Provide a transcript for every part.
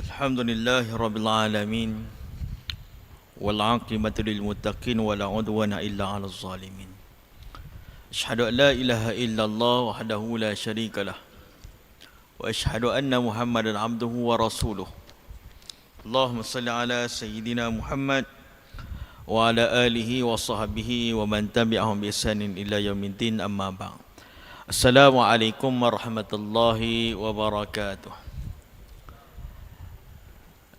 Alhamdulillahi Rabbil Alamin. Wal aqibatu lil muttaqin wa la udwana illa 'alal zalimin. Asyhadu an la ilaha illallah wahdahu la syarikalah. Wa asyhadu anna Muhammadan abduhu wa rasuluh. Allahumma salli ala sayyidina Muhammad wa ala alihi wa sahbihi wa man tabi'ahum bi ihsanin ila yaumiddin, amma ba'd. Assalamualaikum warahmatullahi wabarakatuh.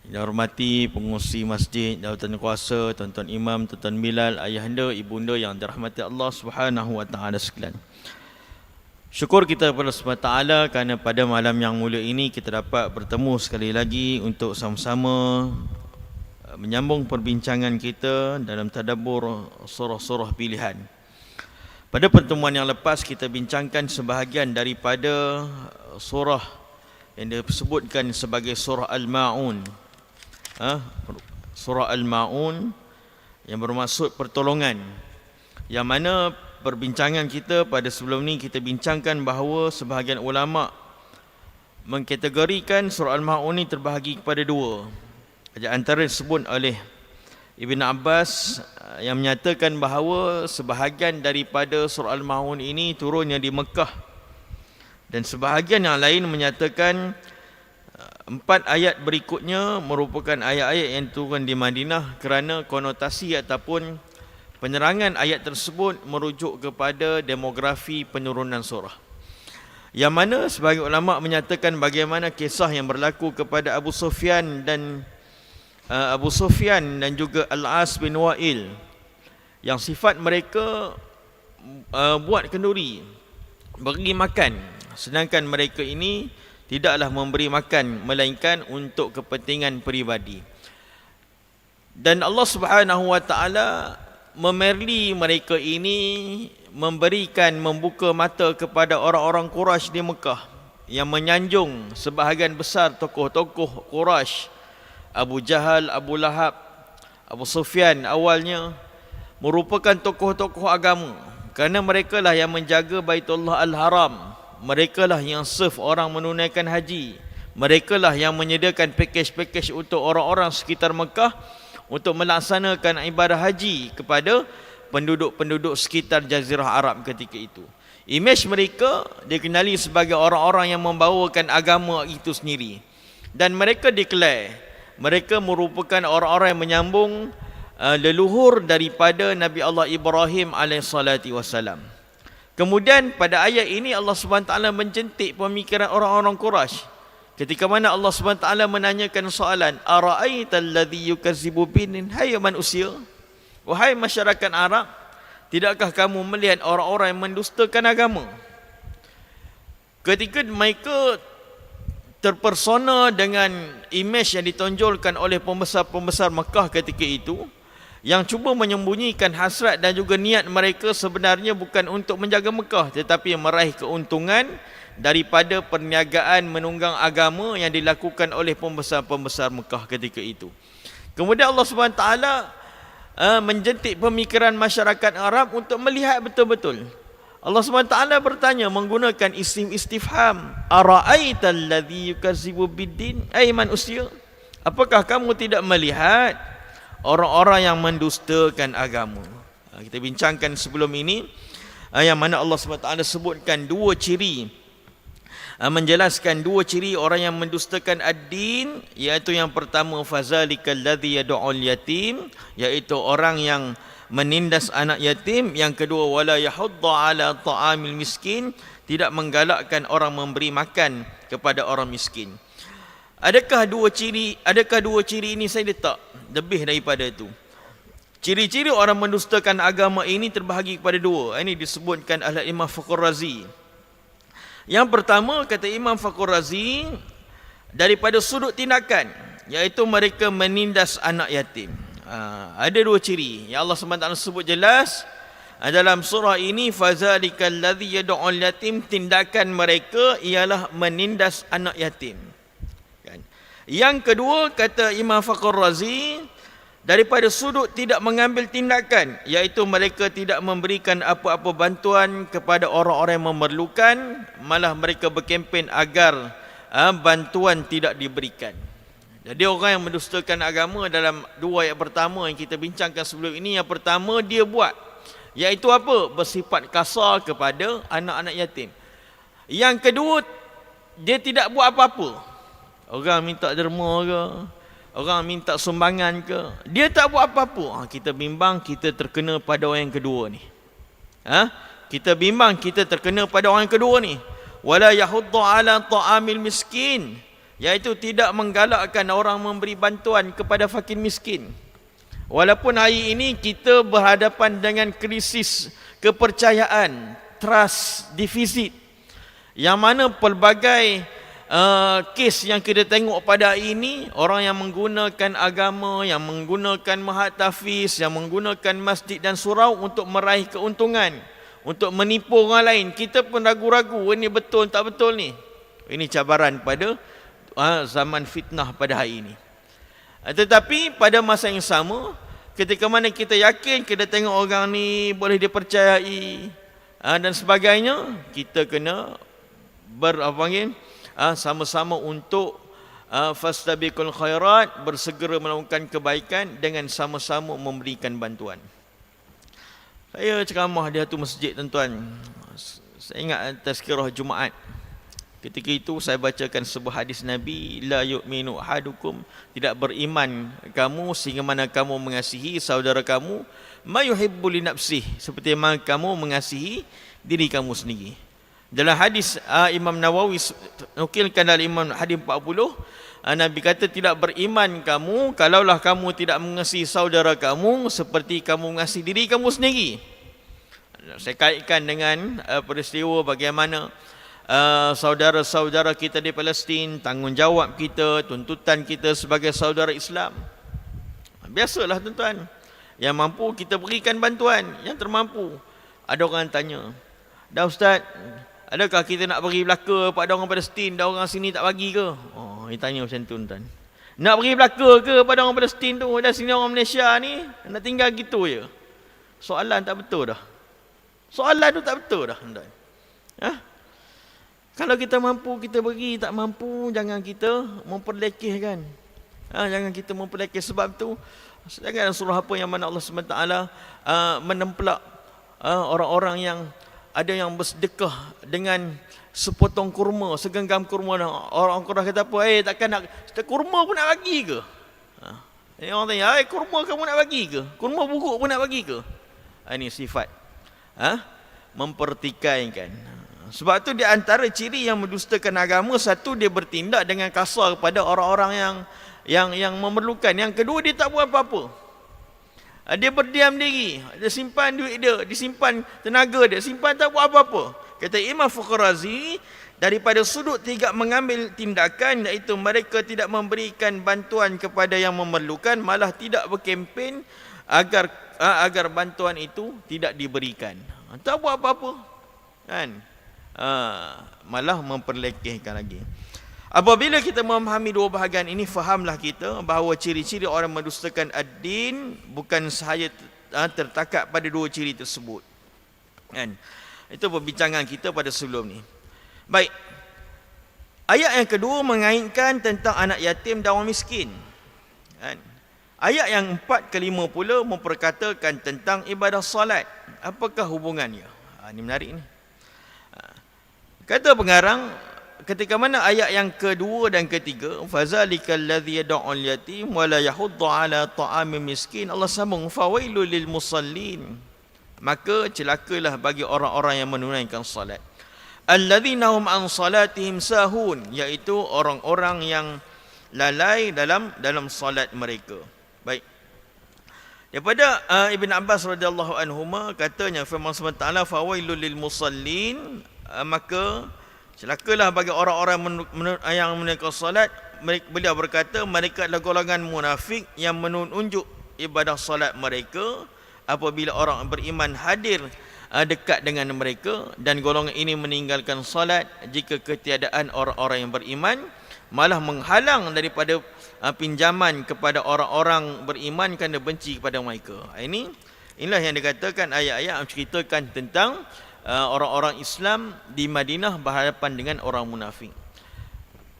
Yang hormati pengurusi masjid, jawatan kuasa, tuan-tuan imam, tuan-tuan Bilal, ayahanda, ibunda yang dirahmati Allah Subhanahu wa taala sekalian. Syukur kita kepada Allah Subhanahu wa taala kerana pada malam yang mulia ini kita dapat bertemu sekali lagi untuk sama-sama menyambung perbincangan kita dalam tadabbur surah-surah pilihan. Pada pertemuan yang lepas kita bincangkan sebahagian daripada surah yang disebutkan sebagai surah Al-Ma'un. Surah Al-Ma'un yang bermaksud pertolongan, yang mana perbincangan kita pada sebelum ni kita bincangkan bahawa sebahagian ulama' mengkategorikan surah Al-Ma'un ni terbahagi kepada dua. Antara disebut oleh Ibn Abbas yang menyatakan bahawa sebahagian daripada surah Al-Ma'un ini turunnya di Mekah, dan sebahagian yang lain menyatakan 4 ayat berikutnya merupakan ayat-ayat yang turun di Madinah kerana konotasi ataupun penerangan ayat tersebut merujuk kepada demografi penurunan surah. Yang mana sebagai ulama menyatakan bagaimana kisah yang berlaku kepada Abu Sufyan dan juga Al-As bin Wa'il, yang sifat mereka buat kenduri, beri makan, sedangkan mereka ini tidaklah memberi makan melainkan untuk kepentingan peribadi. Dan Allah Subhanahu wa taala memerli mereka ini, membuka mata kepada orang-orang Quraisy di Mekah yang menyanjung sebahagian besar tokoh-tokoh Quraisy. Abu Jahal, Abu Lahab, Abu Sufyan awalnya merupakan tokoh-tokoh agama, kerana mereka lah yang menjaga Baitullah Al-Haram. Mereka lah yang serve orang menunaikan haji. Mereka lah yang menyediakan pakej-pakej untuk orang-orang sekitar Mekah untuk melaksanakan ibadah haji kepada penduduk-penduduk sekitar Jazirah Arab ketika itu. Imej mereka dikenali sebagai orang-orang yang membawakan agama itu sendiri. Dan mereka declare mereka merupakan orang-orang yang menyambung leluhur daripada Nabi Allah Ibrahim alaihissalam. Kemudian pada ayat ini Allah SWT menjentik pemikiran orang-orang Quraisy. Ketika mana Allah SWT menanyakan soalan, ara'aital ladzi yukazzibu binin, hai manusia, wahai masyarakat Arab, tidakkah kamu melihat orang-orang yang mendustakan agama? Ketika mereka terpersona dengan imej yang ditonjolkan oleh pembesar-pembesar Mekah ketika itu, yang cuba menyembunyikan hasrat dan juga niat mereka sebenarnya bukan untuk menjaga Mekah, tetapi meraih keuntungan daripada perniagaan menunggang agama yang dilakukan oleh pembesar-pembesar Mekah ketika itu. Kemudian Allah SWT menjentik pemikiran masyarakat Arab untuk melihat betul-betul. Allah SWT bertanya menggunakan isim istifham, ara'aital ladzi yukazzibu biddin, ai manusia, apakah kamu tidak melihat orang-orang yang mendustakan agama? Kita bincangkan sebelum ini yang mana Allah SWT sebutkan dua ciri, menjelaskan dua ciri orang yang mendustakan ad-din, iaitu yang pertama fazalikal ladzi yad'ul yatim, iaitu orang yang menindas anak yatim. Yang kedua wala yahuddu ala ta'amil miskin, tidak menggalakkan orang memberi makan kepada orang miskin. Adakah dua ciri ini saya letak lebih daripada itu? Ciri-ciri orang mendustakan agama ini terbahagi kepada dua. Ini disebutkan oleh Imam Fakhr Razi. Yang pertama, kata Imam Fakhr Razi, daripada sudut tindakan, iaitu mereka menindas anak yatim. Ada dua ciri yang Allah SWT sebut jelas dalam surah ini, fazalikal ladzi yad'ul yatim, tindakan mereka ialah menindas anak yatim. Yang kedua, kata Imam Fakhr Razi, daripada sudut tidak mengambil tindakan, iaitu mereka tidak memberikan apa-apa bantuan kepada orang-orang yang memerlukan, malah mereka berkempen agar bantuan tidak diberikan. Jadi orang yang mendustakan agama dalam dua ayat pertama yang kita bincangkan sebelum ini, yang pertama dia buat, iaitu apa? Bersifat kasar kepada anak-anak yatim. Yang kedua, dia tidak buat apa-apa. Orang minta derma ke, orang minta sumbangan ke, dia tak buat apa-apa. Kita bimbang kita terkena pada orang yang kedua ni. Kita bimbang kita terkena pada orang yang kedua ni. Wala yahuddu ala ta'amil miskin, iaitu tidak menggalakkan orang memberi bantuan kepada fakir miskin. Walaupun hari ini kita berhadapan dengan krisis kepercayaan, trust deficit, yang mana pelbagai kes yang kita tengok pada hari ini, orang yang menggunakan agama, yang menggunakan mahat tahfiz, yang menggunakan masjid dan surau untuk meraih keuntungan, untuk menipu orang lain. Kita pun ragu-ragu, ini betul tak betul ni. Ini cabaran pada zaman fitnah pada hari ini. Tetapi pada masa yang sama, ketika mana kita yakin kita tengok orang ni boleh dipercayai dan sebagainya, kita kena sama-sama untuk fastabiqul khairat, bersegera melakukan kebaikan dengan sama-sama memberikan bantuan. Saya ceramah di satu masjid, tuan-tuan. Saya ingat tazkirah Jumaat. Ketika itu saya bacakan sebuah hadis Nabi, la yu'minu ahadukum, tidak beriman kamu sehingga mana kamu mengasihi saudara kamu ma yuhibbu li nafsihi, seperti mana kamu mengasihi diri kamu sendiri. Dalam hadis Imam Nawawi nukilkan dari Imam hadis 40, Nabi kata tidak beriman kamu kalaulah kamu tidak mengasihi saudara kamu seperti kamu mengasihi diri kamu sendiri. Saya kaitkan dengan peristiwa bagaimana saudara-saudara kita di Palestin, tanggungjawab kita, tuntutan kita sebagai saudara Islam. Biasalah tuan-tuan, yang mampu kita berikan bantuan, yang termampu. Ada orang tanya, dah Ustaz, adakah kita nak beri belaka pada orang Palestin, dah orang sini tak bagi ke? Dia tanya macam tu tuan. Nak beri belaka ke pada orang Palestin tu, dah sini orang Malaysia ni nak tinggal gitu je? Soalan tak betul dah. Soalan tu tak betul dah tuan. Kalau kita mampu kita beri, tak mampu jangan kita memperlekehkan. Jangan kita memperlekeh. Sebab tu jangan surah apa yang mana Allah SWT menempelak orang-orang yang ada yang bersedekah dengan sepotong kurma, segenggam kurma. Orang Quraish kata apa? Takkan nak kurma pun nak bagi ke? Orang tanya, kurma kamu nak bagi ke? Kurma buruk pun nak bagi ke? Ini sifat mempertikaikan. Sebab tu di antara ciri yang mendustakan agama, satu, dia bertindak dengan kasar kepada orang-orang yang memerlukan. Yang kedua, dia tak buat apa-apa. Dia berdiam diri, dia simpan duit dia, disimpan tenaga dia, simpan tak buat apa-apa. Kata Imam Fuqarazi, daripada sudut tidak mengambil tindakan, iaitu mereka tidak memberikan bantuan kepada yang memerlukan, malah tidak berkempen agar bantuan itu tidak diberikan. Tak buat apa-apa, kan? Malah memperlekehkan lagi. Apabila kita memahami dua bahagian ini, fahamlah kita bahawa ciri-ciri orang mendustakan ad-din bukan sahaja tertakat pada dua ciri tersebut, kan? Itu perbincangan kita pada sebelum ni. Baik. Ayat yang kedua mengaitkan tentang anak yatim dan orang miskin, kan? Ayat yang 4 ke 5 pula memperkatakan tentang ibadah solat. Apakah hubungannya? Ini menarik ni. Kata pengarang, ketika mana ayat yang kedua dan ketiga, fazalikal ladzi yad'ul yatim wa la yahuddu ala ta'amil miskin, Allah sambung fawailul lil musallin, maka celakalah bagi orang-orang yang menunaikan salat, alladzina hum an salatihim sahun, iaitu orang-orang yang lalai dalam salat mereka. Baik. Daripada Ibn Abbas radhiyallahu anhuma katanya, firman Allah Taala fawailul lil musallin, maka celakalah bagi orang-orang yang menunaikan salat. Beliau berkata, mereka adalah golongan munafik yang menunjuk ibadah salat mereka apabila orang beriman hadir dekat dengan mereka, dan golongan ini meninggalkan salat jika ketiadaan orang-orang yang beriman, malah menghalang daripada pinjaman kepada orang-orang beriman kerana benci kepada mereka. Inilah yang dikatakan ayat-ayat menceritakan tentang orang-orang Islam di Madinah berhadapan dengan orang munafik.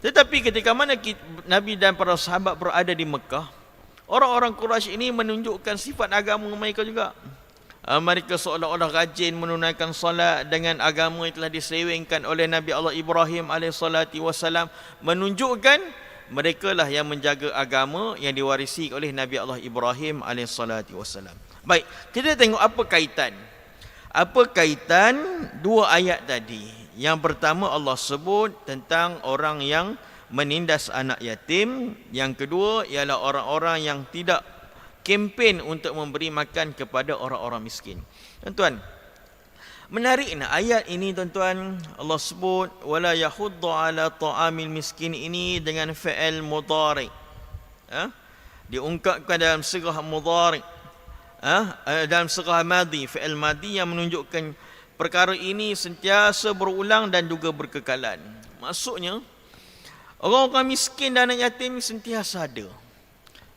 Tetapi ketika mana Nabi dan para sahabat berada di Mekah, orang-orang Quraisy ini menunjukkan sifat agama mereka juga. Mereka seolah-olah rajin menunaikan solat dengan agama yang telah diselewengkan oleh Nabi Allah Ibrahim alaihissalam, menunjukkan mereka lah yang menjaga agama yang diwarisi oleh Nabi Allah Ibrahim alaihissalam. Baik, kita tengok apa kaitan. Apa kaitan dua ayat tadi? Yang pertama Allah sebut tentang orang yang menindas anak yatim. Yang kedua ialah orang-orang yang tidak kempen untuk memberi makan kepada orang-orang miskin. Tuan-tuan, menarik ayat ini tuan-tuan. Allah sebut wala yahuddu ala ta'amil miskin ini dengan fi'il mudhari'. Diungkapkan dalam sirah mudhari'. Dalam sirah madhi, fi'il madhi yang menunjukkan perkara ini sentiasa berulang dan juga berkekalan. Maksudnya orang-orang miskin dan anak yatim sentiasa ada.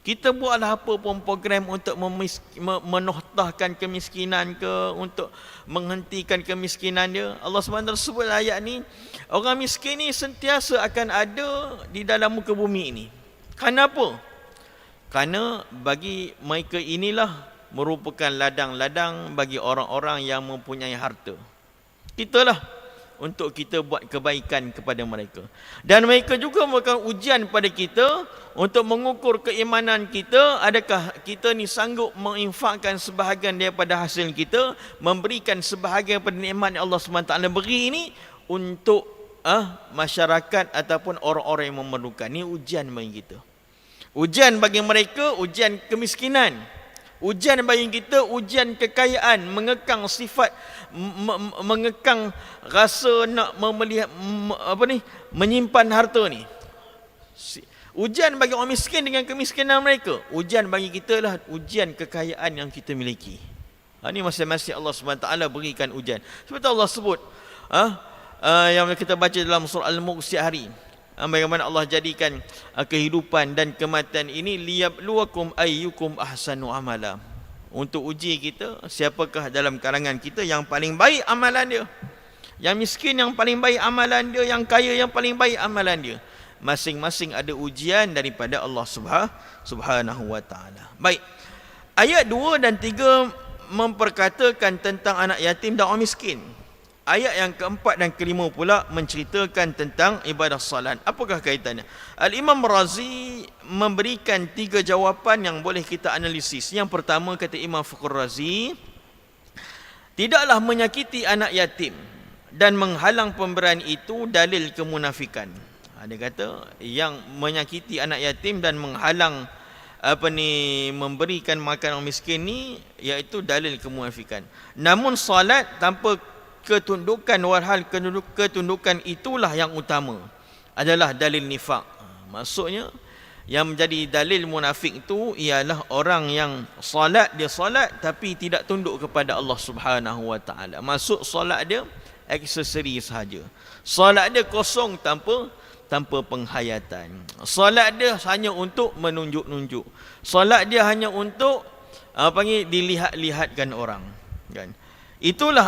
Kita buatlah apa pun program untuk menohtahkan kemiskinan ke, untuk menghentikan kemiskinan dia. Allah SWT sebut ayat ni, orang miskin ni sentiasa akan ada di dalam muka bumi ini. Kenapa? Kerana bagi mereka inilah merupakan ladang-ladang bagi orang-orang yang mempunyai harta. Kitalah untuk kita buat kebaikan kepada mereka. Dan mereka juga merupakan ujian pada kita untuk mengukur keimanan kita. Adakah kita ni sanggup menginfakkan sebahagian daripada hasil kita, memberikan sebahagian daripada nikmat yang Allah SWT beri ini untuk masyarakat ataupun orang-orang yang memerlukan. Ini ujian bagi kita. Ujian bagi mereka, ujian kemiskinan. Ujian bagi kita, ujian kekayaan, mengekang sifat, mengekang rasa nak menyimpan harta ni. Ujian bagi orang miskin dengan kemiskinan mereka. Ujian bagi kita lah ujian kekayaan yang kita miliki. Ini masing-masing Allah SWT berikan ujian. Seperti Allah sebut, yang kita baca dalam surah Al-Mulk setiap hari. Bagaimana Allah jadikan kehidupan dan kematian ini liyabluwakum ayyukum ahsanu amala. Untuk uji kita, siapakah dalam kalangan kita yang paling baik amalan dia. Yang miskin yang paling baik amalan dia, yang kaya yang paling baik amalan dia. Masing-masing ada ujian daripada Allah Subhanahu wa taala. Baik. Ayat 2 dan 3 memperkatakan tentang anak yatim dan orang miskin. Ayat yang keempat dan kelima pula menceritakan tentang ibadah salat. Apakah kaitannya? Al-Imam Razi memberikan 3 jawapan yang boleh kita analisis. Yang pertama, kata Imam Fakhr Razi, tidaklah menyakiti anak yatim dan menghalang pemberian itu dalil kemunafikan. Dia kata yang menyakiti anak yatim dan menghalang memberikan makan orang miskin ni, iaitu dalil kemunafikan. Namun salat tanpa ketundukan, walhal ketundukan itulah yang utama, adalah dalil nifak. Maksudnya yang menjadi dalil munafik itu ialah orang yang salat, dia salat tapi tidak tunduk kepada Allah Subhanahu wa taala. Maksud salat dia aksesori sahaja. Salat dia kosong tanpa penghayatan. Salat dia hanya untuk menunjuk-nunjuk. Salat dia hanya untuk dilihat-lihatkan orang, kan? Itulah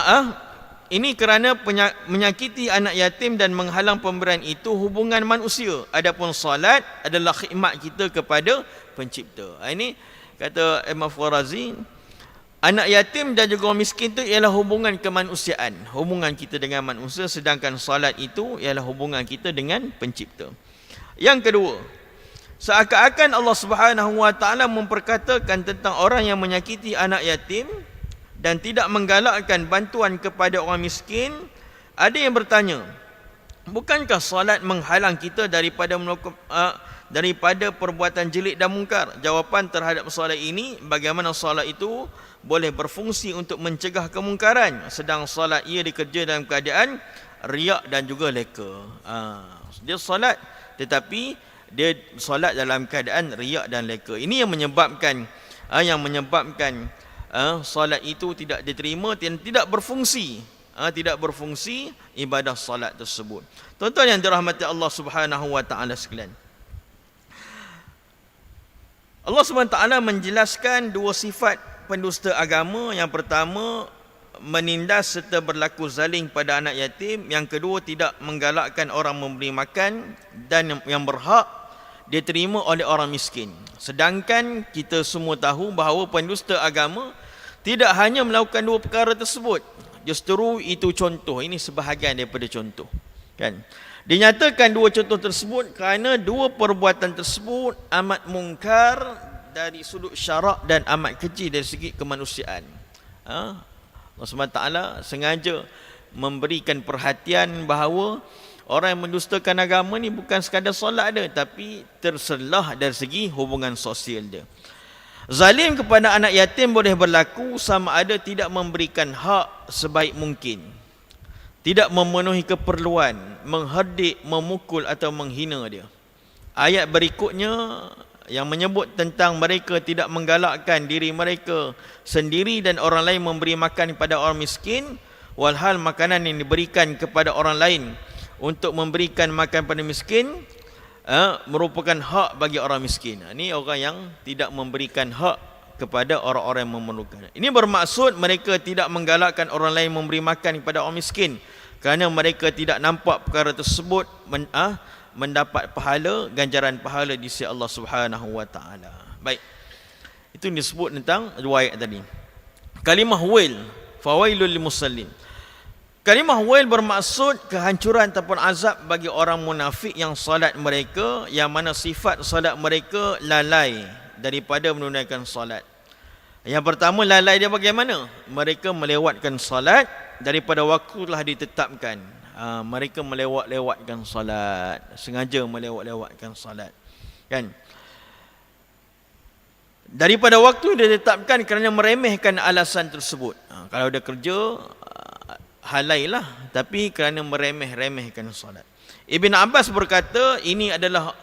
ini kerana menyakiti anak yatim dan menghalang pemberian itu hubungan manusia. Adapun salat adalah khidmat kita kepada pencipta. Ini kata Imam Razi, anak yatim dan juga orang miskin itu ialah hubungan kemanusiaan, hubungan kita dengan manusia, sedangkan salat itu ialah hubungan kita dengan pencipta. Yang kedua, seakan-akan Allah Subhanahu wa taala memperkatakan tentang orang yang menyakiti anak yatim dan tidak menggalakkan bantuan kepada orang miskin. Ada yang bertanya, bukankah salat menghalang kita daripada perbuatan jelek dan mungkar? Jawapan terhadap salat ini, bagaimana salat itu boleh berfungsi untuk mencegah kemungkaran, sedang salat ia dikerja dalam keadaan riak dan juga leka. Dia salat tetapi dia salat dalam keadaan riak dan leka. Ini yang menyebabkan salat itu tidak diterima dan tidak berfungsi. Tidak berfungsi ibadah salat tersebut. Tuan-tuan yang dirahmati Allah Subhanahu wa taala sekalian, Allah SWT menjelaskan 2 sifat pendusta agama. Yang pertama, menindas serta berlaku zalim pada anak yatim. Yang kedua, tidak menggalakkan orang memberi makan dan yang berhak diterima oleh orang miskin. Sedangkan kita semua tahu bahawa pendusta agama tidak hanya melakukan dua perkara tersebut. Justru itu contoh, ini sebahagian daripada contoh. Kan? Dinyatakan dua contoh tersebut kerana dua perbuatan tersebut amat mungkar dari sudut syarak dan amat keji dari segi kemanusiaan. Allah SWT sengaja memberikan perhatian bahawa orang yang mendustakan agama ni bukan sekadar solat dia, tapi terselah dari segi hubungan sosial dia. Zalim kepada anak yatim boleh berlaku sama ada tidak memberikan hak sebaik mungkin, tidak memenuhi keperluan, mengherdik, memukul atau menghina dia. Ayat berikutnya yang menyebut tentang mereka tidak menggalakkan diri mereka sendiri dan orang lain memberi makan kepada orang miskin, walhal makanan yang diberikan kepada orang lain untuk memberikan makan pada miskin merupakan hak bagi orang miskin. Ini orang yang tidak memberikan hak kepada orang-orang yang memerlukan. Ini bermaksud mereka tidak menggalakkan orang lain memberi makan kepada orang miskin kerana mereka tidak nampak perkara tersebut mendapat pahala, ganjaran pahala di sisi Allah Subhanahu wa taala. Baik. Itu yang disebut tentang riwayat tadi. Kalimah wail, fawailul lil musallin. Kalimah wail bermaksud kehancuran ataupun azab bagi orang munafik yang salat mereka, yang mana sifat salat mereka lalai daripada menunaikan salat. Yang pertama, lalai dia bagaimana? Mereka melewatkan salat daripada waktu telah ditetapkan. Mereka melewat-lewatkan salat, sengaja melewat-lewatkan salat. Kan? Daripada waktu ditetapkan kerana meremehkan alasan tersebut. Kalau dia kerja, halailah, tapi kerana meremeh-remehkan salat. Ibn Abbas berkata, ini adalah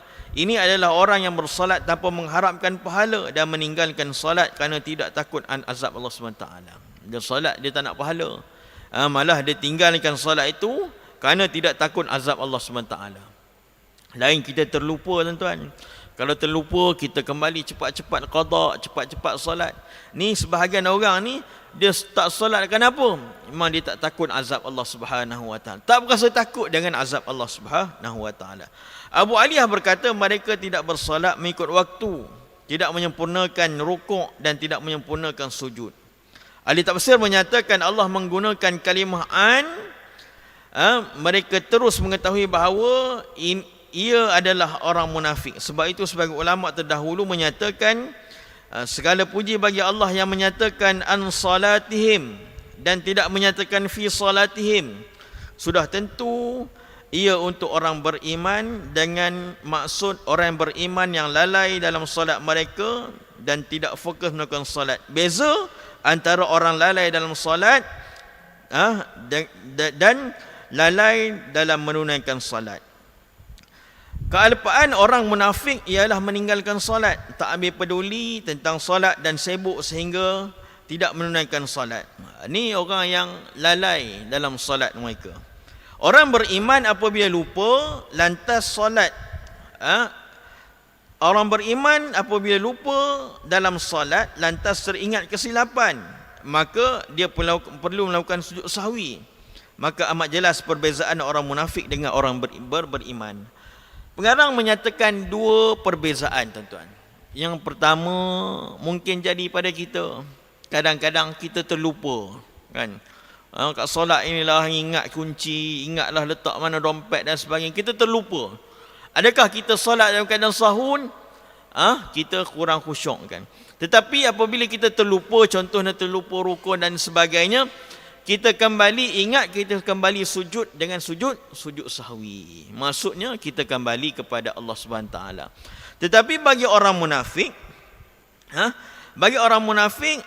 orang yang bersalat tanpa mengharapkan pahala dan meninggalkan salat kerana tidak takut azab Allah SWT. Dia salat, dia tak nak pahala. Malah dia tinggalkan salat itu kerana tidak takut azab Allah SWT. Lain kita terlupa, tuan-tuan. Kalau terlupa, kita kembali cepat-cepat qada, cepat-cepat salat. Ni sebahagian orang ni, dia tak solat kenapa? Memang dia tak takut azab Allah Subhanahu wa taala. Tak berasa takut dengan azab Allah Subhanahu wa taala. Abu Aliyah berkata mereka tidak bersolat mengikut waktu, tidak menyempurnakan rukuk dan tidak menyempurnakan sujud. Ahli tafsir menyatakan Allah menggunakan kalimah an, mereka terus mengetahui bahawa ia adalah orang munafik. Sebab itu sebagai ulama terdahulu menyatakan segala puji bagi Allah yang menyatakan an salatihim dan tidak menyatakan fi salatihim. Sudah tentu ia untuk orang beriman, dengan maksud orang yang beriman yang lalai dalam solat mereka dan tidak fokus melakukan solat. Beza antara orang lalai dalam solat dan lalai dalam menunaikan solat. Kealpaan orang munafik ialah meninggalkan solat, tak ambil peduli tentang solat dan sibuk sehingga tidak menunaikan solat. Ini orang yang lalai dalam solat mereka. Orang beriman apabila lupa lantas solat. Orang beriman apabila lupa dalam solat lantas teringat kesilapan, maka dia perlu melakukan sujud sahwi. Maka amat jelas perbezaan orang munafik dengan orang beriman. Pengarang menyatakan dua perbezaan, tuan-tuan. Yang pertama, mungkin jadi pada kita. Kadang-kadang kita terlupa, kan? Kat solat inilah ingat kunci, ingatlah letak mana dompet dan sebagainya. Kita terlupa. Adakah kita solat dalam keadaan sahun? Kita kurang khusyuk, kan? Tetapi apabila kita terlupa, contohnya terlupa rukun dan sebagainya, kita kembali ingat, kita kembali sujud dengan sujud sahwi. Maksudnya kita kembali kepada Allah Subhanahu taala. Tetapi bagi orang munafik,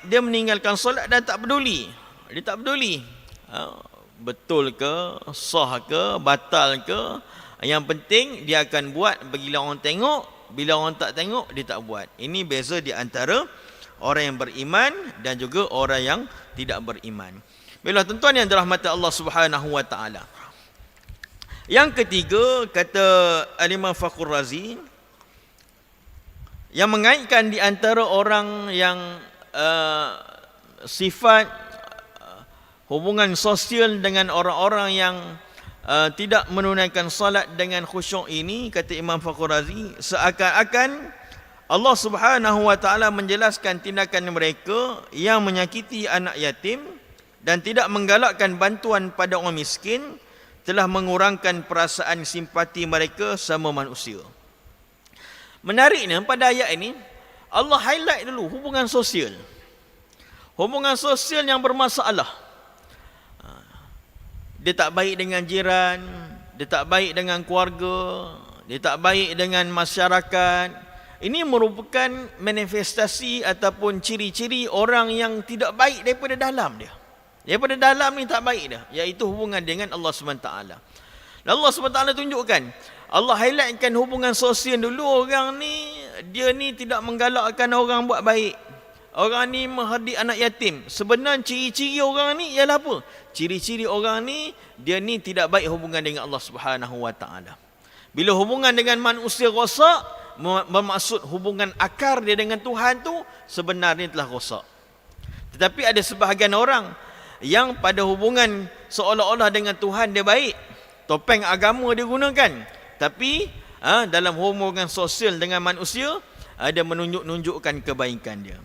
dia meninggalkan solat dan tak peduli. Dia tak peduli. Betul ke, sah ke, batal ke, yang penting dia akan buat bila orang tengok, bila orang tak tengok dia tak buat. Ini beza di antara orang yang beriman dan juga orang yang tidak beriman. Bila tuan-tuan yang dirahmati Allah Subhanahu wa taala. Yang ketiga, kata Al-Imam Fakhr Razi, yang mengaitkan di antara orang yang sifat hubungan sosial dengan orang-orang yang tidak menunaikan salat dengan khusyuk ini, kata Imam Fakhr Razi, seakan-akan Allah Subhanahu wa taala menjelaskan tindakan mereka yang menyakiti anak yatim dan tidak menggalakkan bantuan pada orang miskin telah mengurangkan perasaan simpati mereka sama manusia. Menariknya pada ayat ini Allah highlight dulu hubungan sosial. Hubungan sosial yang bermasalah. Dia tak baik dengan jiran, dia tak baik dengan keluarga, dia tak baik dengan masyarakat. Ini merupakan manifestasi ataupun ciri-ciri orang yang tidak baik daripada dalam dia. Daripada dalam ni tak baik dah, iaitu hubungan dengan Allah SWT. Dan Allah SWT tunjukkan, Allah highlightkan hubungan sosial dulu. Orang ni, dia ni tidak menggalakkan orang buat baik. Orang ni menghardik anak yatim. Sebenarnya ciri-ciri orang ni ialah apa? Ciri-ciri orang ni, dia ni tidak baik hubungan dengan Allah SWT. Bila hubungan dengan manusia rosak, bermaksud hubungan akar dia dengan Tuhan tu sebenarnya telah rosak. Tetapi ada sebahagian orang yang pada hubungan seolah-olah dengan Tuhan dia baik, topeng agama dia gunakan, tapi dalam hubungan sosial dengan manusia dia menunjukkan kebaikan dia.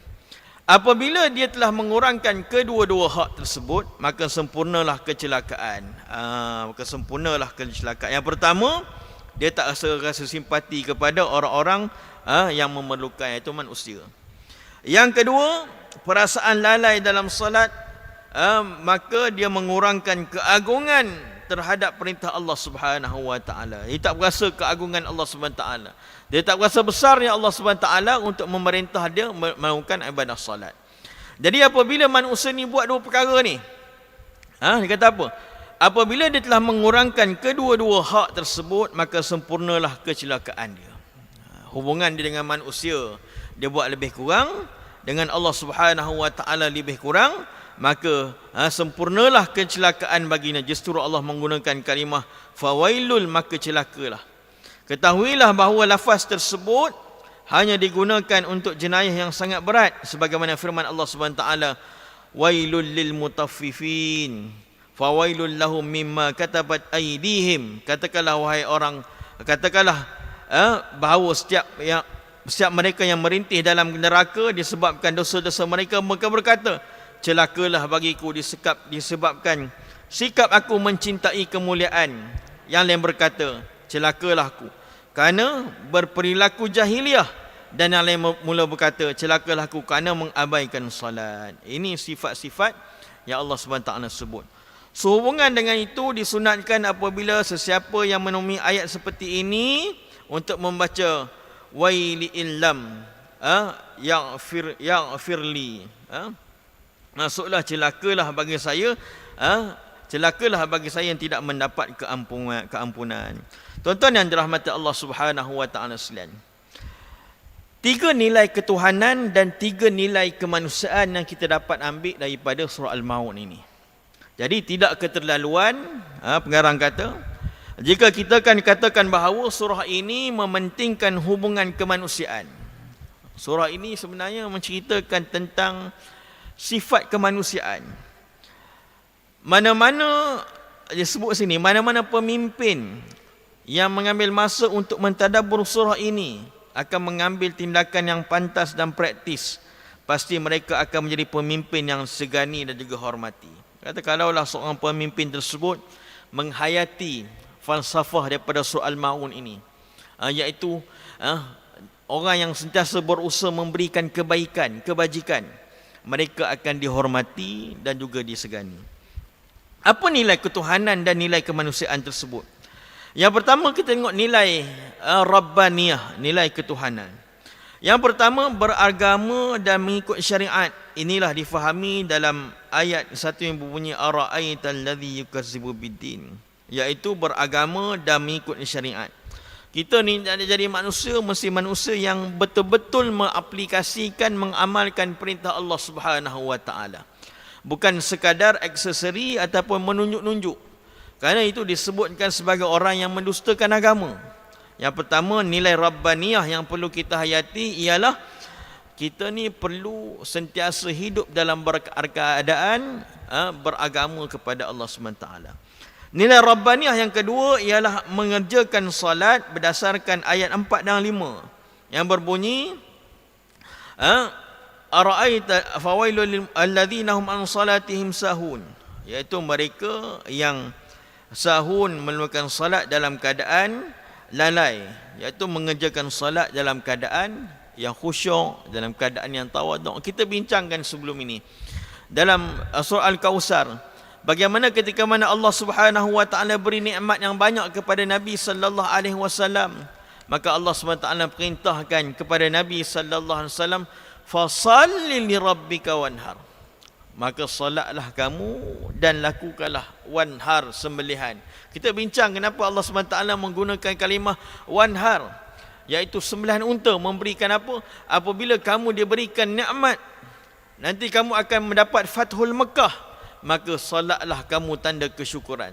Apabila dia telah mengurangkan kedua-dua hak tersebut, maka sempurnalah kecelakaan. Yang pertama, dia tak rasa simpati kepada orang-orang yang memerlukan, iaitu manusia. Yang kedua, perasaan lalai dalam salat, maka dia mengurangkan keagungan terhadap perintah Allah Subhanahu wa taala. Dia tak berasa keagungan Allah Subhanahu wa taala. Dia tak berasa besarnya Allah Subhanahu wa taala untuk memerintah dia melakukan ibadah salat. Jadi apabila manusia ni buat dua perkara ni, dia kata apa? Apabila dia telah mengurangkan kedua-dua hak tersebut, maka sempurnalah kecelakaan dia. Hubungan dia dengan manusia dia buat lebih kurang, dengan Allah Subhanahu wa taala lebih kurang, maka sempurnalah kecelakaan baginya. Justru Allah menggunakan kalimah fawailul, maka celakalah. Ketahuilah bahawa lafaz tersebut hanya digunakan untuk jenayah yang sangat berat, sebagaimana firman Allah Subhanahu wa taala, wailul lil mutaffifin fawailul lahum mimma katabat aydihim. Katakanlah wahai orang, bahawa setiap mereka yang merintih dalam neraka disebabkan dosa-dosa mereka, mereka berkata, celakalah bagiku disebabkan sikap aku mencintai kemuliaan. Yang lain berkata, celakalah aku kerana berperilaku jahiliah. Dan yang lain mula berkata, celakalah aku kerana mengabaikan salat. Ini sifat-sifat yang Allah SWT sebut. Sehubungan dengan itu, disunatkan apabila sesiapa yang menemui ayat seperti ini untuk membaca waili illam yaghfirli, maksudlah celakalah bagi saya, celakalah bagi saya yang tidak mendapat keampunan. Tuan-tuan yang dirahmati Allah Subhanahu wa taala sekalian, 3 nilai ketuhanan dan 3 nilai kemanusiaan yang kita dapat ambil daripada surah Al-Maun ini. Jadi tidak keterlaluan, pengarang kata, jika kita kan katakan bahawa surah ini mementingkan hubungan kemanusiaan. Surah ini sebenarnya menceritakan tentang sifat kemanusiaan. Mana-mana dia sebut sini, mana-mana pemimpin yang mengambil masa untuk mentadabbur surah ini akan mengambil tindakan yang pantas dan praktis, pasti mereka akan menjadi pemimpin yang segani dan juga hormati. Kata kalaulah seorang pemimpin tersebut menghayati falsafah daripada surah Al-Maun ini, iaitu orang yang sentiasa berusaha memberikan kebaikan, kebajikan, mereka akan dihormati dan juga disegani. Apa nilai ketuhanan dan nilai kemanusiaan tersebut? Yang pertama, kita tengok nilai Rabbaniyah, nilai ketuhanan. Yang pertama, beragama dan mengikut syariat. Inilah difahami dalam ayat satu yang berbunyi ara'aital ladzi yukazzibu biddin, iaitu beragama dan mengikut syariat. Kita ni jadi manusia, mesti manusia yang betul-betul mengaplikasikan, mengamalkan perintah Allah Subhanahu wa taala. Bukan sekadar aksesori ataupun menunjuk-nunjuk. Kerana itu disebutkan sebagai orang yang mendustakan agama. Yang pertama, nilai Rabbaniyah yang perlu kita hayati ialah kita ni perlu sentiasa hidup dalam keadaan beragama kepada Allah SWT. Nilai Rabbaniyah yang kedua ialah mengerjakan salat berdasarkan ayat 4 dan 5 yang berbunyi ara'aita fawailul lil ladzina hum an salatihim sahun, iaitu mereka yang sahun melakukan salat dalam keadaan lalai, iaitu mengerjakan salat dalam keadaan yang khusyuk, dalam keadaan yang tawaduk. Kita bincangkan sebelum ini dalam surah Al-Kausar, bagaimana ketika mana Allah Subhanahu wa taala beri nikmat yang banyak kepada Nabi sallallahu alaihi wasallam, maka Allah Subhanahu wa taala perintahkan kepada Nabi sallallahu alaihi wasallam, fasalli li rabbika wanhar, maka salatlah kamu dan lakukanlah wanhar, sembelihan. Kita bincang kenapa Allah SWT menggunakan kalimah wanhar, iaitu sembelihan unta. Memberikan apa? Apabila kamu diberikan nikmat, nanti kamu akan mendapat Fathul Mekah, maka salatlah kamu tanda kesyukuran.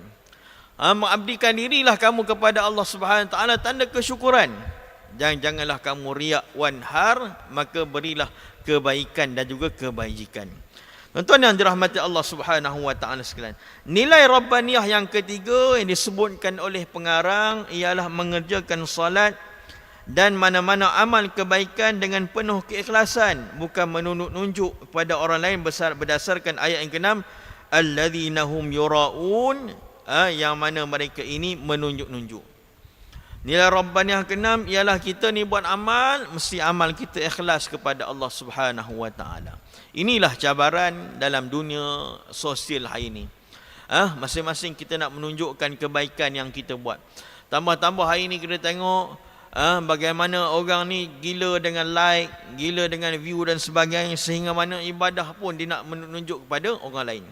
Mengabdikan dirilah kamu kepada Allah SWT tanda kesyukuran. Janganlah kamu riak wanhar, maka berilah kebaikan dan juga kebajikan. Tuan-tuan yang dirahmati Allah Subhanahu wa taala sekalian, nilai Rabbaniyah yang ketiga yang disebutkan oleh pengarang ialah mengerjakan salat dan mana-mana amal kebaikan dengan penuh keikhlasan, bukan menunjuk-nunjuk kepada orang lain berdasarkan ayat yang ke-6, alladzina hum yuraun, yang mana mereka ini menunjuk-nunjuk. Nilai Rabbaniyah ke-6 ialah kita ni buat amal, mesti amal kita ikhlas kepada Allah Subhanahu wa taala. Inilah cabaran dalam dunia sosial hari ini. Masing-masing kita nak menunjukkan kebaikan yang kita buat. Tambah-tambah hari ini kita tengok bagaimana orang ni gila dengan like, gila dengan view dan sebagainya, sehingga mana ibadah pun dia nak menunjuk kepada orang lain.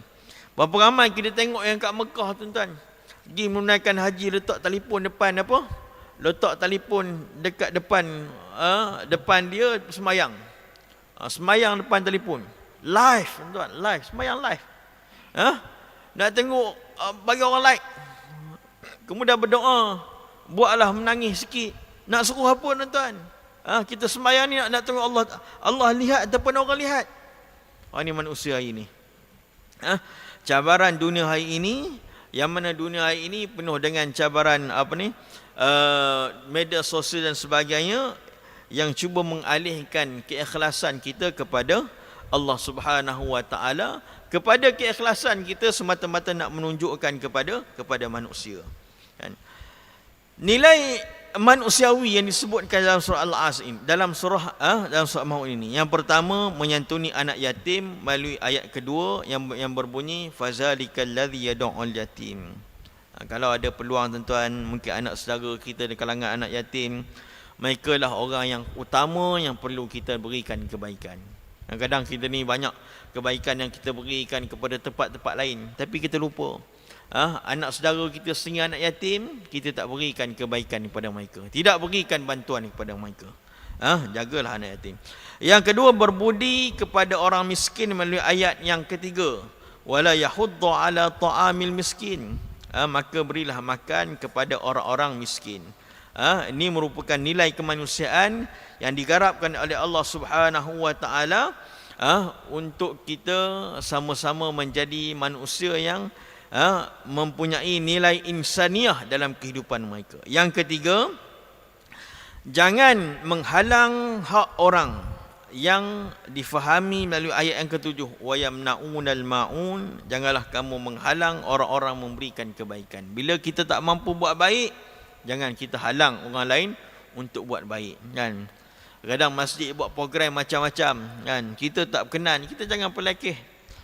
Berapa ramai kita tengok yang kat Mekah, tuan-tuan, pergi menunaikan haji, letak telefon depan apa? Letak telefon dekat depan depan dia semayang. Semayang depan telefon. Live, tuan-tuan, live, semayang live. Nak tengok bagi orang like. Kemudian berdoa, buatlah menangis sikit. Nak suruh apa, tuan-tuan? Kita semayang ni nak tengok Allah lihat ataupun orang lihat. Ini manusia hari ini. Cabaran dunia hari ini, yang mana dunia hari ini penuh dengan cabaran media sosial dan sebagainya, yang cuba mengalihkan keikhlasan kita kepada Allah Subhanahu wa taala, kepada keikhlasan kita semata-mata nak menunjukkan kepada manusia. Kan? Nilai manusiawi yang disebutkan dalam surah Al-As ini, dalam surah Maun ini. Yang pertama, menyantuni anak yatim melalui ayat kedua yang berbunyi fazalikal ladzi yad'ul yatim. Kalau ada peluang, tuan-tuan, mungkin anak saudara kita di kalangan anak yatim, mereka lah orang yang utama yang perlu kita berikan kebaikan. Kadang-kadang kita ni banyak kebaikan yang kita berikan kepada tempat-tempat lain, tapi kita lupa. Anak saudara kita sendiri anak yatim, kita tak berikan kebaikan kepada mereka, tidak berikan bantuan kepada mereka. Jagalah anak yatim. Yang kedua, berbudi kepada orang miskin melalui ayat yang ketiga, wala yahuddu ala ta'amil miskin. Maka berilah makan kepada orang-orang miskin. Ini merupakan nilai kemanusiaan yang digarapkan oleh Allah Subhanahu wa taala untuk kita sama-sama menjadi manusia yang mempunyai nilai insaniah dalam kehidupan mereka. Yang ketiga, jangan menghalang hak orang yang difahami melalui ayat yang ketujuh, wa yamna'unal ma'un, janganlah kamu menghalang orang-orang memberikan kebaikan. Bila kita tak mampu buat baik, jangan kita halang orang lain untuk buat baik, kan? Kadang masjid buat program macam-macam, kan? Kita tak berkenan, kita jangan pelekeh.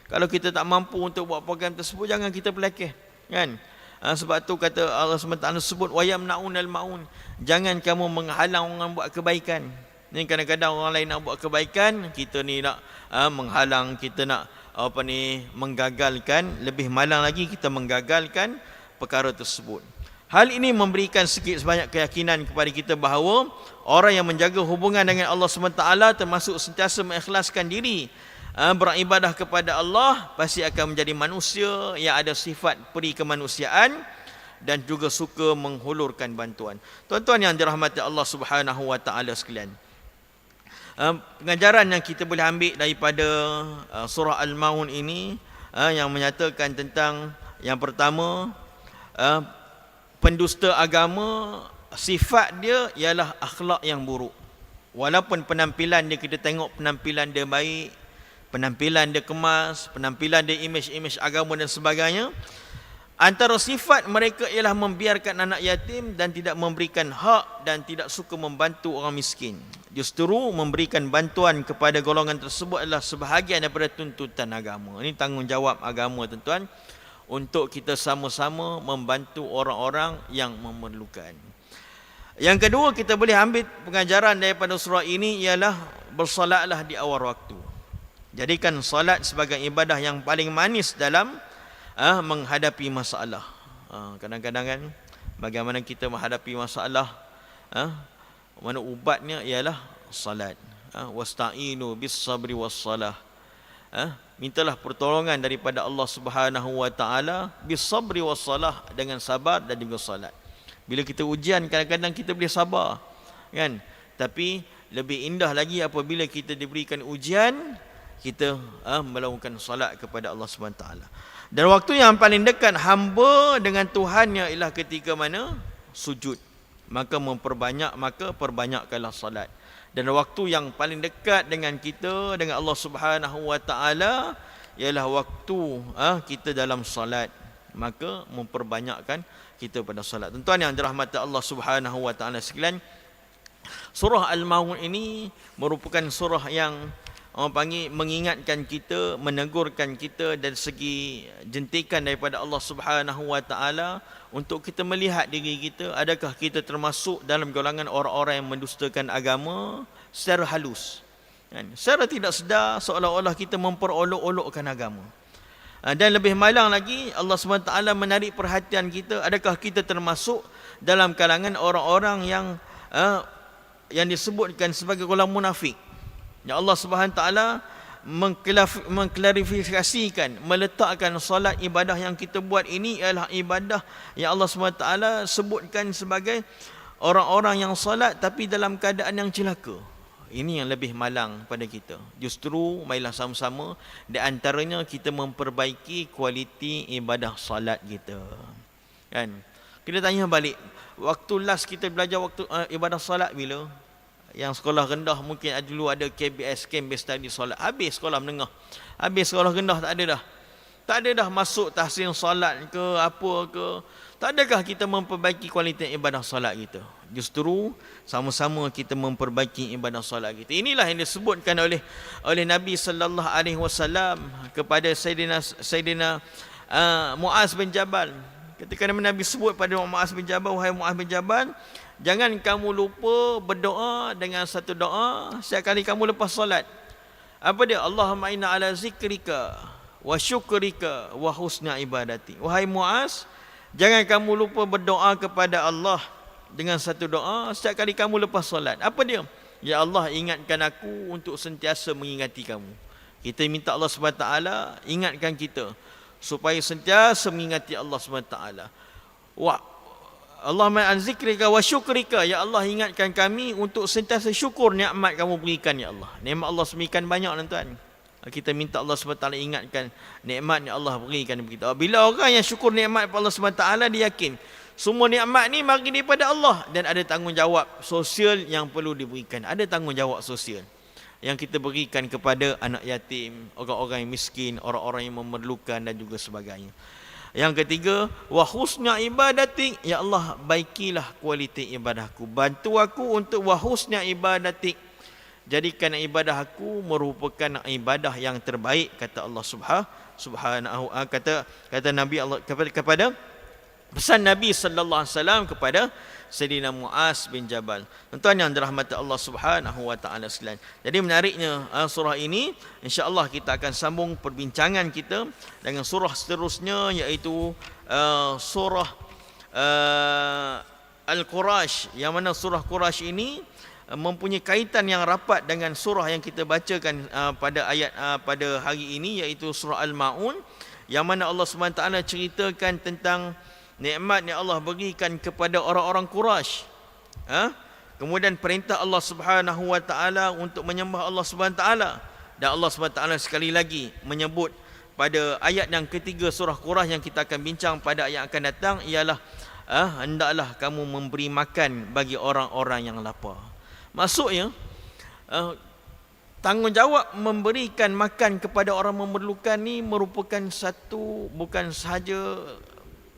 Kalau kita tak mampu untuk buat program tersebut, jangan kita pelekeh, kan? Sebab tu kata Allah SWT sebut wa yamna'unal ma'un, jangan kamu menghalang orang buat kebaikan. Ni kadang-kadang orang lain nak buat kebaikan, kita ni nak menghalang, kita nak menggagalkan. Lebih malang lagi, kita menggagalkan perkara tersebut. Hal ini memberikan sikit sebanyak keyakinan kepada kita bahawa orang yang menjaga hubungan dengan Allah SWT, termasuk sentiasa mengikhlaskan diri beribadah kepada Allah, pasti akan menjadi manusia yang ada sifat peri kemanusiaan dan juga suka menghulurkan bantuan. Tuan-tuan yang dirahmati Allah Subhanahu wa taala sekalian, pengajaran yang kita boleh ambil daripada surah Al-Maun ini, yang menyatakan tentang yang pertama, pendusta agama sifat dia ialah akhlak yang buruk. Walaupun penampilan dia, kita tengok penampilan dia baik, penampilan dia kemas, penampilan dia imej-imej agama dan sebagainya, antara sifat mereka ialah membiarkan anak yatim dan tidak memberikan hak dan tidak suka membantu orang miskin. Justru memberikan bantuan kepada golongan tersebut adalah sebahagian daripada tuntutan agama. Ini tanggungjawab agama, tuan-tuan, untuk kita sama-sama membantu orang-orang yang memerlukan. Yang kedua, kita boleh ambil pengajaran daripada surah ini ialah bersolatlah di awal waktu. Jadikan solat sebagai ibadah yang paling manis dalam menghadapi masalah. Kadang-kadang kan, bagaimana kita menghadapi masalah, mana ubatnya ialah salat. Wasta'inu bis sabri was salah. Mintalah pertolongan daripada Allah Subhanahu wa taala bis sabri was salah, dengan sabar dan juga salat. Bila kita ujian, kadang-kadang kita boleh sabar, kan? Tapi lebih indah lagi apabila kita diberikan ujian, kita melakukan salat kepada Allah Subhanahu wa taala. Dan waktu yang paling dekat hamba dengan Tuhannya ialah ketika mana? Sujud. Maka perbanyakkanlah salat. Dan waktu yang paling dekat dengan kita, dengan Allah Subhanahu wa taala, ialah waktu kita dalam salat. Maka memperbanyakkan kita pada salat. Tuan-tuan yang dirahmati Allah Subhanahu wa taala sekalian, surah Al-Maun ini merupakan surah yang orang panggil mengingatkan kita, menegurkan kita dari segi jentikan daripada Allah Subhanahu wa taala untuk kita melihat diri kita, adakah kita termasuk dalam golongan orang-orang yang mendustakan agama secara halus, kan? Secara tidak sedar, seolah-olah kita memperolok-olokkan agama. Dan lebih malang lagi, Allah SWT menarik perhatian kita, adakah kita termasuk dalam kalangan orang-orang yang disebutkan sebagai golongan munafik. Ya, Allah SWT mengklarifikasikan, meletakkan solat, ibadah yang kita buat ini ialah ibadah yang Allah SWT sebutkan sebagai orang-orang yang solat tapi dalam keadaan yang celaka. Ini yang lebih malang pada kita. Justru marilah sama-sama di antaranya kita memperbaiki kualiti ibadah solat kita, kan? Kita tanya balik, waktu last kita belajar waktu ibadah solat bila? Yang sekolah rendah mungkin dulu ada KBS, Camp Based Study solat. Habis sekolah menengah, habis sekolah rendah, tak ada dah masuk tahsin solat ke apa ke. Tak adakah kita memperbaiki kualiti ibadah solat kita? Justru sama-sama kita memperbaiki ibadah solat kita. Inilah yang disebutkan oleh Nabi sallallahu alaihi wasallam kepada Sayyidina Muaz bin Jabal. Ketika Nabi sebut pada Muaz bin Jabal, wahai Muaz bin Jabal, jangan kamu lupa berdoa dengan satu doa setiap kali kamu lepas solat. Apa dia? Allahumma inna ala zikrika wa syukrika wa husna ibadati. Wahai Muaz, jangan kamu lupa berdoa kepada Allah dengan satu doa setiap kali kamu lepas solat. Apa dia? Ya Allah, ingatkan aku untuk sentiasa mengingati kamu. Kita minta Allah SWT ingatkan kita supaya sentiasa mengingati Allah SWT. Allahumma an zikrika wa syukrika, ya Allah ingatkan kami untuk sentiasa syukur nikmat kamu berikan, ya Allah. Nikmat Allah semikian banyak, tuan-tuan. Kita minta Allah SWT ingatkan nikmat yang Allah berikan kepada kita. Bila orang yang syukur nikmat Allah SWT, dia yakin semua nikmat ni mari daripada Allah, dan ada tanggungjawab sosial yang perlu diberikan. Ada tanggungjawab sosial yang kita berikan kepada anak yatim, orang-orang yang miskin, orang-orang yang memerlukan dan juga sebagainya. Yang ketiga, wa husna ibadati, ya Allah baikilah kualiti ibadahku. Bantu aku untuk wa husna ibadati. Jadikan ibadah aku merupakan ibadah yang terbaik, kata Allah Subhanahu kata Nabi Allah kepada pesan Nabi sallallahu alaihi wasallam kepada Sayyidina Muaz bin Jabal. Tuan-tuan yang dirahmati Allah Subhanahu wa taala sekalian. Jadi menariknya surah ini, insya-Allah kita akan sambung perbincangan kita dengan surah seterusnya, iaitu surah Al-Quraisy, yang mana surah Quraisy ini mempunyai kaitan yang rapat dengan surah yang kita bacakan pada hari ini, iaitu surah Al-Maun, yang mana Allah SWT ceritakan tentang nikmat yang Allah berikan kepada orang-orang Quraisy. Kemudian perintah Allah Subhanahu wa taala untuk menyembah Allah Subhanahu wa taala, dan Allah Subhanahu wa taala sekali lagi menyebut pada ayat yang ketiga surah Qurah yang kita akan bincang pada ayat yang akan datang ialah hendaklah kamu memberi makan bagi orang-orang yang lapar. Maksudnya tanggungjawab memberikan makan kepada orang memerlukan ni merupakan satu bukan sahaja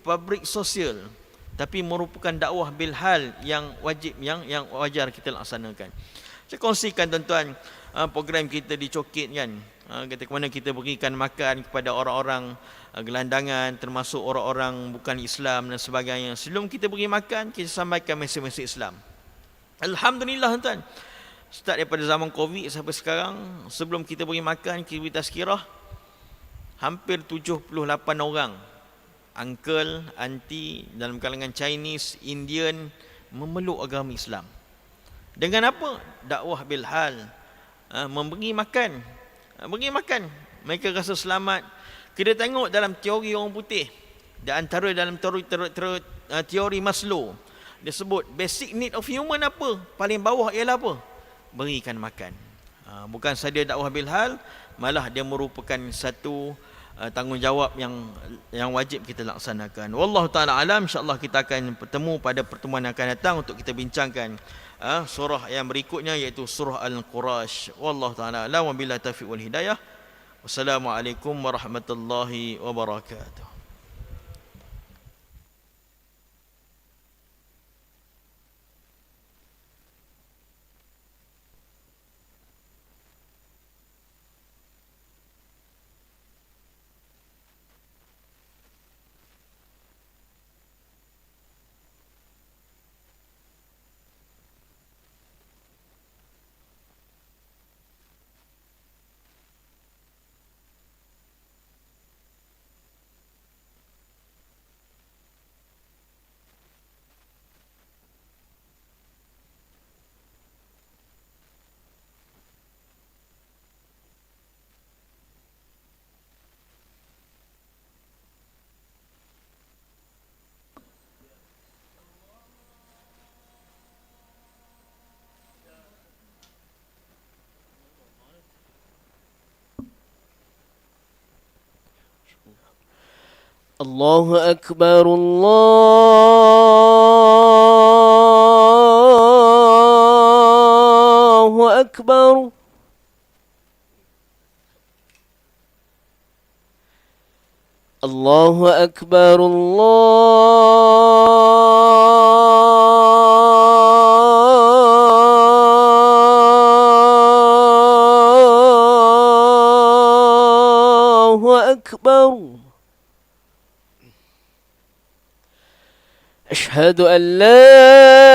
public sosial, tapi merupakan dakwah bil hal yang wajib yang wajar kita laksanakan. Saya kongsikan tuan-tuan program kita di Cokit kan. Kata ke mana kita berikan makan kepada orang-orang gelandangan, termasuk orang-orang bukan Islam dan sebagainya. Sebelum kita beri makan, kita sampaikan mesej-mesej Islam. Alhamdulillah tuan. Start daripada zaman Covid sampai sekarang, sebelum kita beri makan, kita beri tazkirah, hampir 78 orang, uncle, auntie dalam kalangan Chinese, Indian, memeluk agama Islam. Dengan apa? Dakwah bil hal, memberi makan. Beri makan, mereka rasa selamat. Kita tengok dalam teori orang putih, di antara dalam teori Maslow, dia sebut basic need of human apa? Paling bawah ialah apa? Berikan makan. Bukan saja dakwah bil hal, malah dia merupakan satu tanggungjawab yang wajib kita laksanakan. Wallahu taala alam. Insya-Allah kita akan bertemu pada pertemuan yang akan datang untuk kita bincangkan surah yang berikutnya, iaitu surah Al-Qurash. Wallahu taala alam, wabillahi taufiq wal hidayah. Wassalamualaikum warahmatullahi wabarakatuh. الله أكبر الله أكبر الله أكبر الله أكبر أشهد أن لا إله إلا الله أشهد أن محمدا رسول الله. الله أكبر الله أكبر الله أكبر الله أكبر الله أكبر الله أكبر الله أكبر الله أكبر الله أكبر الله أكبر الله أكبر الله أكبر الله أشهد أن لا إله إلا الله أشهد أن محمدا رسول الله. الله أكبر. أشهد أن لا